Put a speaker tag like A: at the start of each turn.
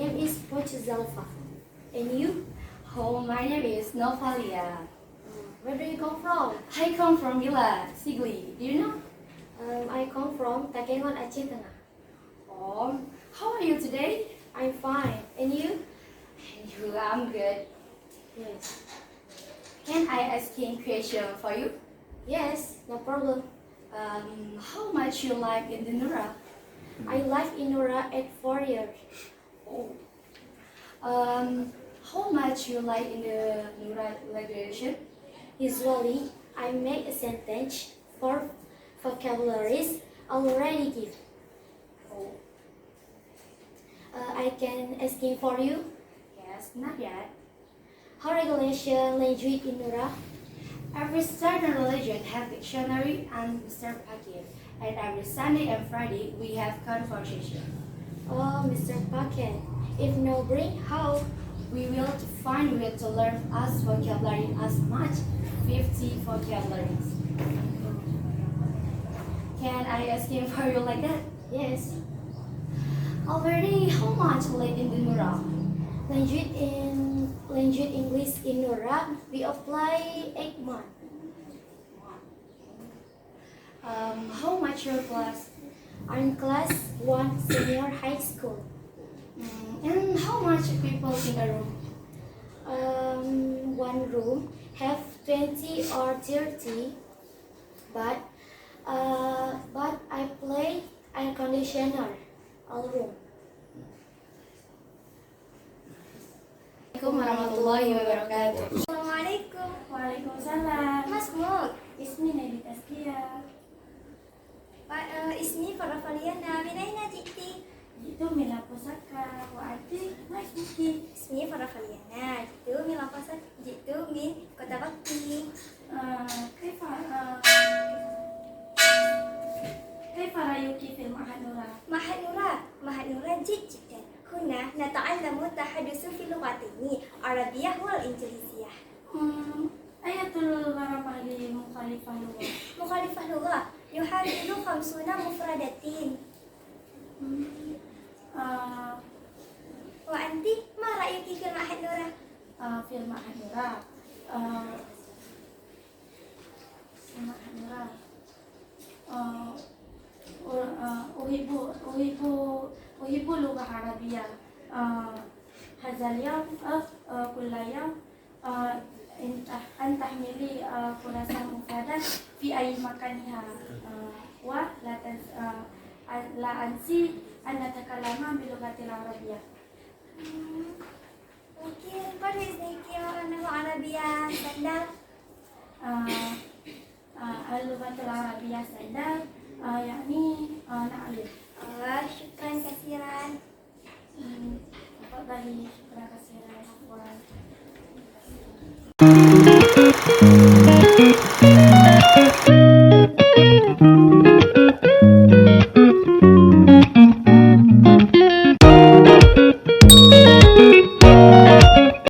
A: name is Coach Zalfa. And you?
B: Oh, my name is Novalia.
A: Where do you come from?
B: I come from Villa, Sigli. Do you know?
A: I come from Takengon, Aceh Tengah.
B: Oh, how are you today?
A: I'm fine. And you?
B: I'm good.
A: Yes.
B: Can I ask a question for you?
A: Yes, no problem.
B: How much you like Indonura?
A: I live in Nura at 4 years.
B: Oh. How much you like in the Nura graduation?
A: Usually, I make a sentence for vocabularies already given.
B: Oh,
A: I can asking for you.
B: yes, not yet.
A: How regulation language in Nura?
B: Every certain religion have dictionary and Mr. Pakir. And every Sunday and Friday we have conversation.
A: Oh, Mr. Paket. If no bring, how?
B: We will find way to learn as vocabulary as much 50 vocabularies. Can I ask him for you like that?
A: Yes.
B: Already, how much late in the Nura?
A: Language English in Nura, we apply 8 months.
B: How much your class?
A: I'm class 1 senior high school.
B: And how much people in the room?
A: One room have 20 or 30, but I play air conditioner all room.
B: Assalamualaikum warahmatullahi wabarakatuh.
A: Assalamualaikum.
C: Waalaikumsalam.
A: Mas Mok.
C: Ismi Nabi Tazkiyah.
A: Ismi Farafaliana. Min aina jiti?
C: Itu Mila Pusaka. Wa anti ma ismuki?
A: Ismi Farafaliana. Jitu min lapasan. Jitu min Kota Bakti.
C: كيف كيف رأيك في المعهد نورا؟
A: معهد نورا جيد جدا. هنا نتعلم التحدث في اللغتين العربية والإنجليزية.
C: أية الغرابة لمخالفة لغة؟
A: مخالفة لغة يحدد 50 مفردات. وأنت ما رأيك في معهد نورا؟
C: في المعهد نورا المعهد نورا أحب اللغة العربية. هذا اليوم كل يوم أن تحملي خلاصة مفردة في أي مكانها ولا أنسي أن نتكلم باللغة العربية.
A: ممكن بإذنك اللغة العربية سندال.
C: اللغة العربية سندال يعني نعلم.
A: شكرا كثيرا.
C: تفضلي. شكرا كثيرا. عفوا.